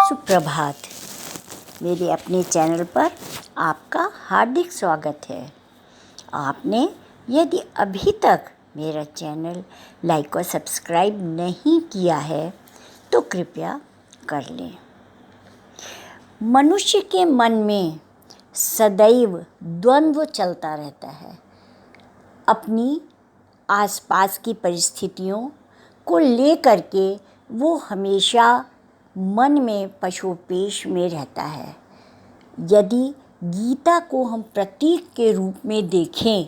सुप्रभात। मेरे अपने चैनल पर आपका हार्दिक स्वागत है। आपने यदि अभी तक मेरा चैनल लाइक और सब्सक्राइब नहीं किया है तो कृपया कर लें। मनुष्य के मन में सदैव द्वंद्व चलता रहता है। अपनी आसपास की परिस्थितियों को लेकर के वो हमेशा मन में पशोपेश में रहता है। यदि गीता को हम प्रतीक के रूप में देखें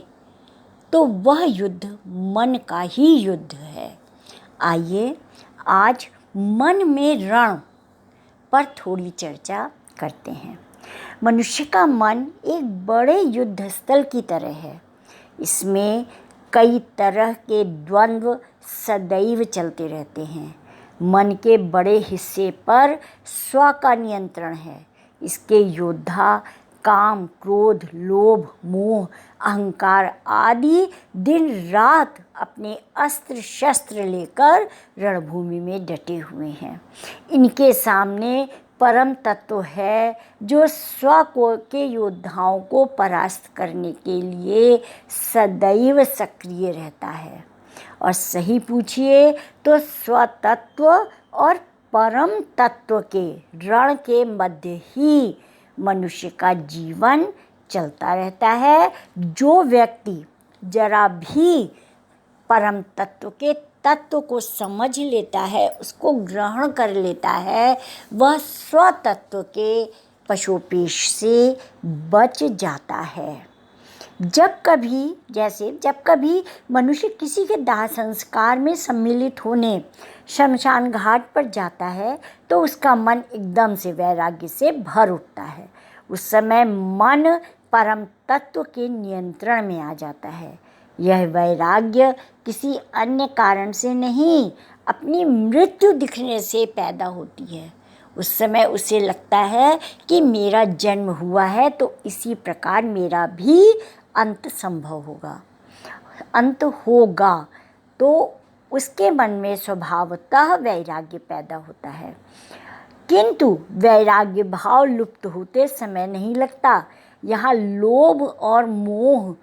तो वह युद्ध मन का ही युद्ध है। आइए आज मन में रण पर थोड़ी चर्चा करते हैं। मनुष्य का मन एक बड़े युद्ध स्थल की तरह है। इसमें कई तरह के द्वंद्व सदैव चलते रहते हैं। मन के बड़े हिस्से पर स्व का नियंत्रण है। इसके योद्धा काम, क्रोध, लोभ, मोह, अहंकार आदि दिन रात अपने अस्त्र शस्त्र लेकर रणभूमि में डटे हुए हैं। इनके सामने परम तत्व है जो स्व के योद्धाओं को परास्त करने के लिए सदैव सक्रिय रहता है। और सही पूछिए तो स्वतत्व और परम तत्व के रण के मध्य ही मनुष्य का जीवन चलता रहता है। जो व्यक्ति जरा भी परम तत्व के तत्व को समझ लेता है, उसको ग्रहण कर लेता है, वह स्वतत्व के पशोपेश से बच जाता है। जब कभी मनुष्य किसी के दाह संस्कार में सम्मिलित होने शमशान घाट पर जाता है तो उसका मन एकदम से वैराग्य से भर उठता है। उस समय मन परम तत्व के नियंत्रण में आ जाता है। यह वैराग्य किसी अन्य कारण से नहीं, अपनी मृत्यु दिखने से पैदा होती है। उस समय उसे लगता है कि मेरा जन्म हुआ है तो इसी प्रकार मेरा भी अंत संभव होगा, तो उसके मन में स्वभावतः वैराग्य पैदा होता है। किंतु वैराग्य भाव लुप्त होते समय नहीं लगता। यहाँ लोभ और मोह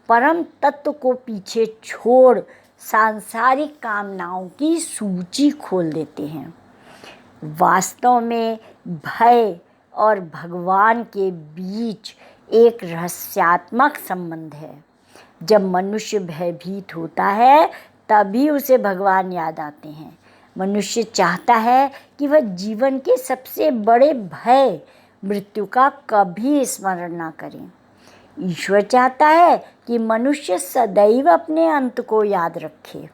परम तत्व को पीछे छोड़ सांसारिक कामनाओं की सूची खोल देते हैं। वास्तव में भय और भगवान के बीच एक रहस्यात्मक संबंध है। जब मनुष्य भयभीत होता है तभी उसे भगवान याद आते हैं। मनुष्य चाहता है कि वह जीवन के सबसे बड़े भय मृत्यु का कभी स्मरण ना करे। ईश्वर चाहता है कि मनुष्य सदैव अपने अंत को याद रखे।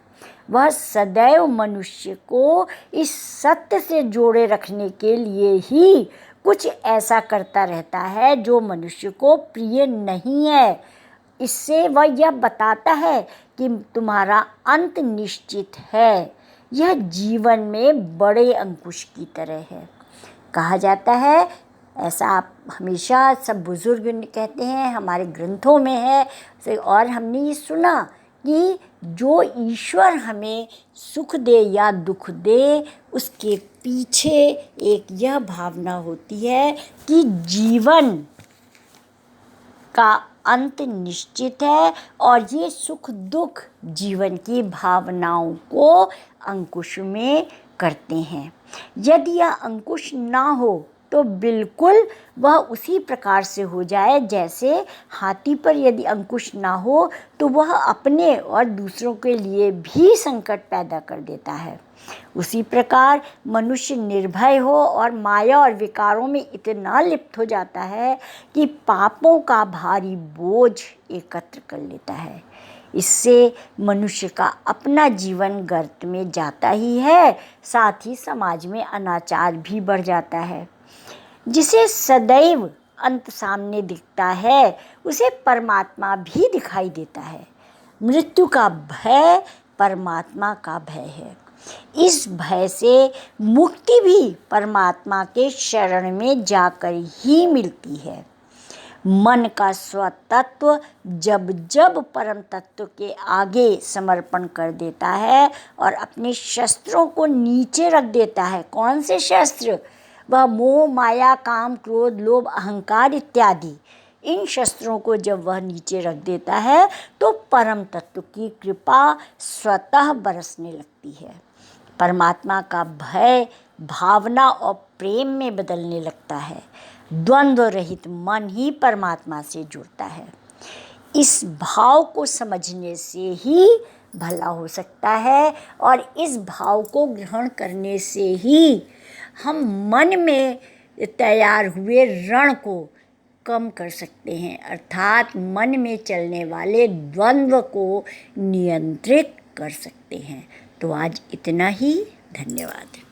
वह सदैव मनुष्य को इस सत्य से जोड़े रखने के लिए ही कुछ ऐसा करता रहता है जो मनुष्य को प्रिय नहीं है। इससे वह यह बताता है कि तुम्हारा अंत निश्चित है। यह जीवन में बड़े अंकुश की तरह है। कहा जाता है, ऐसा आप हमेशा सब बुजुर्ग कहते हैं, हमारे ग्रंथों में है और हमने ये सुना कि जो ईश्वर हमें सुख दे या दुख दे, उसके पीछे एक यह भावना होती है कि जीवन का अंत निश्चित है और ये सुख दुख जीवन की भावनाओं को अंकुश में करते हैं। यदि यह अंकुश ना हो तो बिल्कुल वह उसी प्रकार से हो जाए जैसे हाथी पर यदि अंकुश ना हो तो वह अपने और दूसरों के लिए भी संकट पैदा कर देता है। उसी प्रकार मनुष्य निर्भय हो और माया और विकारों में इतना लिप्त हो जाता है कि पापों का भारी बोझ एकत्र कर लेता है। इससे मनुष्य का अपना जीवन गर्त में जाता ही है, साथ ही समाज में अनाचार भी बढ़ जाता है। जिसे सदैव अंत सामने दिखता है उसे परमात्मा भी दिखाई देता है। मृत्यु का भय परमात्मा का भय है। इस भय से मुक्ति भी परमात्मा के शरण में जाकर ही मिलती है। मन का स्वतत्व जब जब परम तत्व के आगे समर्पण कर देता है और अपने शस्त्रों को नीचे रख देता है। कौन से शस्त्र? वह मोह, माया, काम, क्रोध, लोभ, अहंकार इत्यादि इन शस्त्रों को जब वह नीचे रख देता है तो परम तत्व की कृपा स्वतः बरसने लगती है। परमात्मा का भय भावना और प्रेम में बदलने लगता है। द्वंद्व रहित मन ही परमात्मा से जुड़ता है। इस भाव को समझने से ही भला हो सकता है और इस भाव को ग्रहण करने से ही हम मन में तैयार हुए रण को कम कर सकते हैं, अर्थात मन में चलने वाले द्वंद्व को नियंत्रित कर सकते हैं। तो आज इतना ही। धन्यवाद।